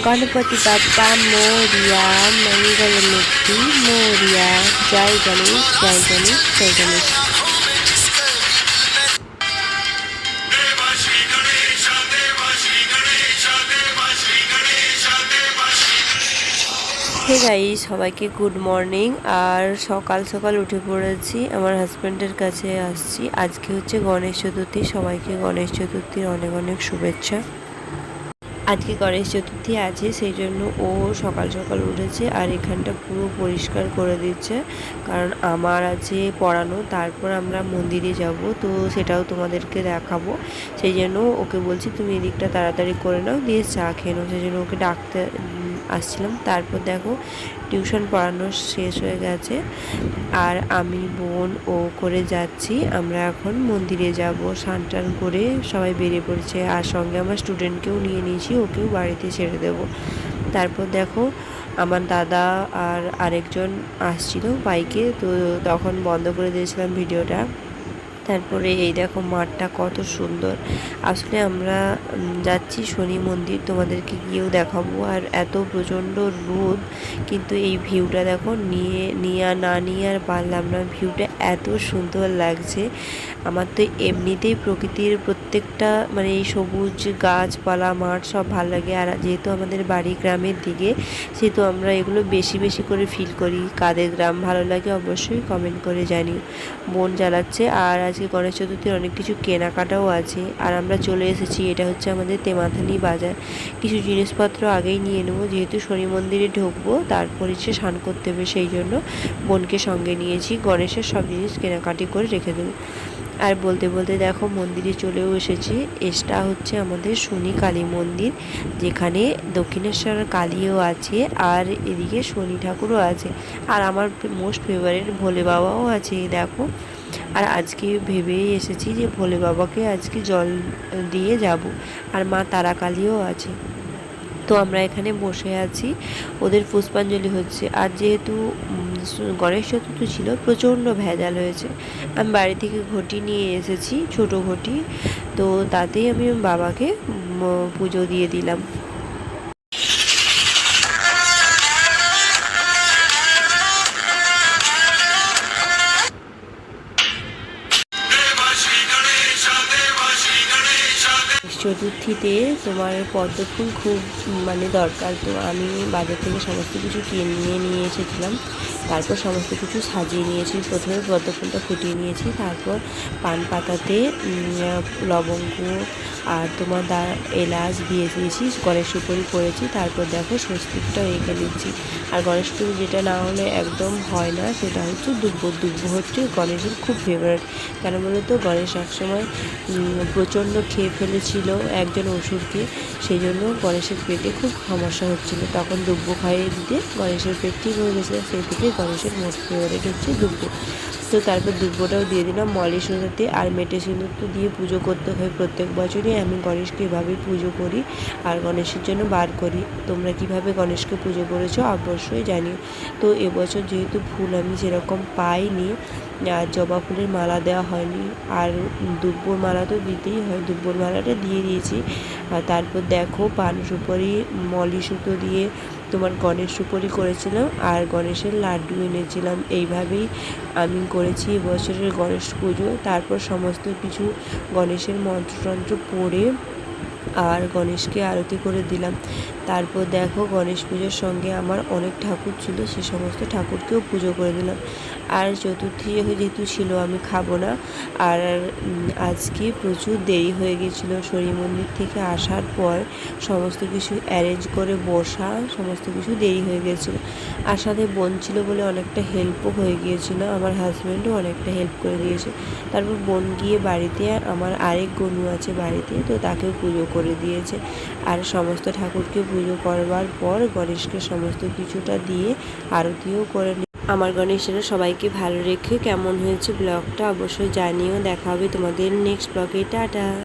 गणपति बाप्पा मोरिया, मंगल मूर्ति मोरिया। जय गणेश जय गणेश जय गणेश। হে গাইস, সবাইকে গুড মর্নিং। আর সকাল সকাল উঠে পড়েছি, আমার হাজব্যান্ডের কাছে আসছি। আজকে হচ্ছে গণেশ চতুর্থী, সবাইকে গণেশ চতুর্থীর অনেক অনেক শুভেচ্ছা। আজকে গণেশ চতুর্থী আছে, সেই জন্য ও সকাল সকাল উঠেছে আর এখানটা পুরো পরিষ্কার করে দিচ্ছে, কারণ আমার আছে পড়ানো, তারপর আমরা মন্দিরে যাব, তো সেটাও তোমাদেরকে দেখাবো। সেই জন্য ওকে বলছি তুমি এদিকটা তাড়াতাড়ি করে নাও, দিয়ে চা খেয়ে নাও। সেই জন্য ওকে ডাকতে আসছিলাম। তারপর দেখো টিউশন পড়ানো শেষ হয়ে গেছে আর আমি বোন ও করে যাচ্ছি। আমরা এখন মন্দিরে যাব, স্নান টান করে সবাই বেরিয়ে পড়েছে, আর সঙ্গে আমার স্টুডেন্টকেও নিয়ে নিয়েছি, ওকেও বাড়িতে ছেড়ে দেব। তারপর দেখো আমার দাদা আর আরেকজন আসছিল বাইকে, তো তখন বন্ধ করে দিয়েছিলাম ভিডিওটা। তারপরে এই দেখো মাঠটা কত সুন্দর। আসলে আমরা যাচ্ছি শনি মন্দির, তোমাদেরকে গিয়েও দেখাবো। আর এত প্রচণ্ড রোদ, কিন্তু এই ভিউটা দেখো নিয়ে আর পারলাম না। ভিউটা এত সুন্দর লাগছে। আমার তো এমনিতেই প্রকৃতির প্রত্যেকটা মানে এই সবুজ গাছপালা মাঠ সব ভালো লাগে। আর যেহেতু আমাদের বাড়ি গ্রামের দিকে, সেহেতু আমরা এগুলো বেশি বেশি করে ফিল করি। কাদের গ্রাম ভালো লাগে অবশ্যই কমেন্ট করে জানিও। বোন জ্বালাচ্ছে। আর আজকে গণেশ চতুর্থীর অনেক কিছু কেনাকাটাও আছে। আর আমরা চলে এসেছি, এটা হচ্ছে আমাদের তেমাথানি বাজার। কিছু জিনিসপত্র আগেই নিয়ে নেবো, যেহেতু শনি মন্দিরে ঢুকবো, তারপর এসে স্নান করতে হবে, সেই জন্য বোনকে সঙ্গে নিয়েছি। গণেশের সব জিনিস কেনাকাটি করে রেখে দেবো। আর বলতে বলতে দেখো মন্দিরে চলেও এসেছি। এটা হচ্ছে আমাদের শনি কালী মন্দির, যেখানে দক্ষিণেশ্বর কালীও আছে আর এদিকে শনি ঠাকুরও আছে। আর আমার মোস্ট ফেভারিট ভোলে বাবাও আছে, দেখো। আর আজকে ভেবেই এসেছি যে ভোলে বাবাকে আজকে জল দিয়ে যাব। আর মা তারা কালীও আছে, তো আমরা এখানে বসে আছি, ওদের পুষ্পাঞ্জলি হচ্ছে। আর যেহেতু গণেশ চতুর্থী ছিল, প্রচণ্ড ভেজাল হয়েছে। আমি বাড়ি থেকে ঘটি নিয়ে এসেছি, ছোট ঘটি, তো তাতেই আমি বাবাকে পুজো দিয়ে দিলাম। চতুর্থীতে তোমার পদ্ম ফুল খুব মানে দরকার, তো আমি বাজার থেকে সমস্ত কিছু কিনে নিয়ে এসেছিলাম। তারপর সমস্ত কিছু সাজিয়ে নিয়েছি। প্রথমে পদ্ম ফুলটা ফুটিয়ে নিয়েছি, তারপর পান পাতাতে লবঙ্গ আর তোমার এলাচ দিয়ে দিয়েছি, গণেশ সুপারি করেছি। তারপর দেখো স্বস্তিকটা রেখে দিচ্ছি। আর গণেশ পুজো যেটা না হলে একদম হয় না, সেটা হচ্ছে দুব্বো। দুব্বো হচ্ছে গণেশের খুব ফেভারিট। কেন বলো তো, গণেশ একসময় প্রচণ্ড খেয়ে ফেলেছিল একজন অসুরকে, সেই জন্য গণেশের পেটে খুব সমস্যা হচ্ছিলো, তখন দুব্বো খাইয়ে দিতে গণেশের পেট ঠিক হয়ে গেছিলো। সেই থেকে গণেশের মোস্ট ফেভারিট হচ্ছে দুব্বো। তো তারপর দুব্বোটাও দিয়ে দিলাম মলি সুন্দরতে। আর মেটে সিঁদুর তো দিয়ে পুজো করতে হয় প্রত্যেক বছরই। আমি গণেশকে এভাবেই পুজো করি আর গণেশের জন্য বার করি। তোমরা কিভাবে গণেশকে পুজো করেছো অবশ্যই জানিও। তো এবছর যেহেতু ফুল আমি সেরকম পাইনি, আর জবা ফুলের মালা দেওয়া হয়নি, আর দুব্বোর মালা তো দিতেই হয়, দুব্বোর মালাটা দিয়ে দিয়েছি। আর তারপর দেখো পান সুপারি মলি সুতো দিয়ে তোমার গণেশ সুপারি করেছিলাম, আর গণেশের লাড্ডু এনেছিলাম। এইভাবেই আমি করেছি এবছরের গণেশ পুজো। তারপর সমস্ত কিছু গণেশের মন্ত্রতন্ত্র পড়ে আর গণেশকে আরতি করে দিলাম। তারপর দেখো গণেশ পুজোর সঙ্গে আমার অনেক ঠাকুর ছিল, সে সমস্ত ঠাকুরকেও পুজো করে দিলাম। আর চতুর্থী যেহেতু ছিল আমি খাবো না। আর আজকে প্রচুর দেরি হয়ে গেছিলো, শনি মন্দির থেকে আসার পর সমস্ত কিছু অ্যারেঞ্জ করে বসা, সমস্ত কিছু দেরি হয়ে গেছিলো। আর সাথে বোন ছিল বলে অনেকটা হেল্পও হয়ে গিয়েছিলো, আমার হাজব্যান্ডও অনেকটা হেল্প করে দিয়েছে। তারপর বোন গিয়ে বাড়িতে, আমার আরেক গনু আছে বাড়িতে, তো তাকেও পুজো করে দিয়েছে। আর সমস্ত ঠাকুরকে পুজো করবার পর গণেশকে সমস্ত কিছুটা দিয়ে আরতিও করে। আমার গণেশেরা সবাইকে ভালো রেখে কেমন হয়েছে ব্লগটা অবশ্যই জানিও। দেখা হবে তোমাদের নেক্সট ব্লগে। টাটা।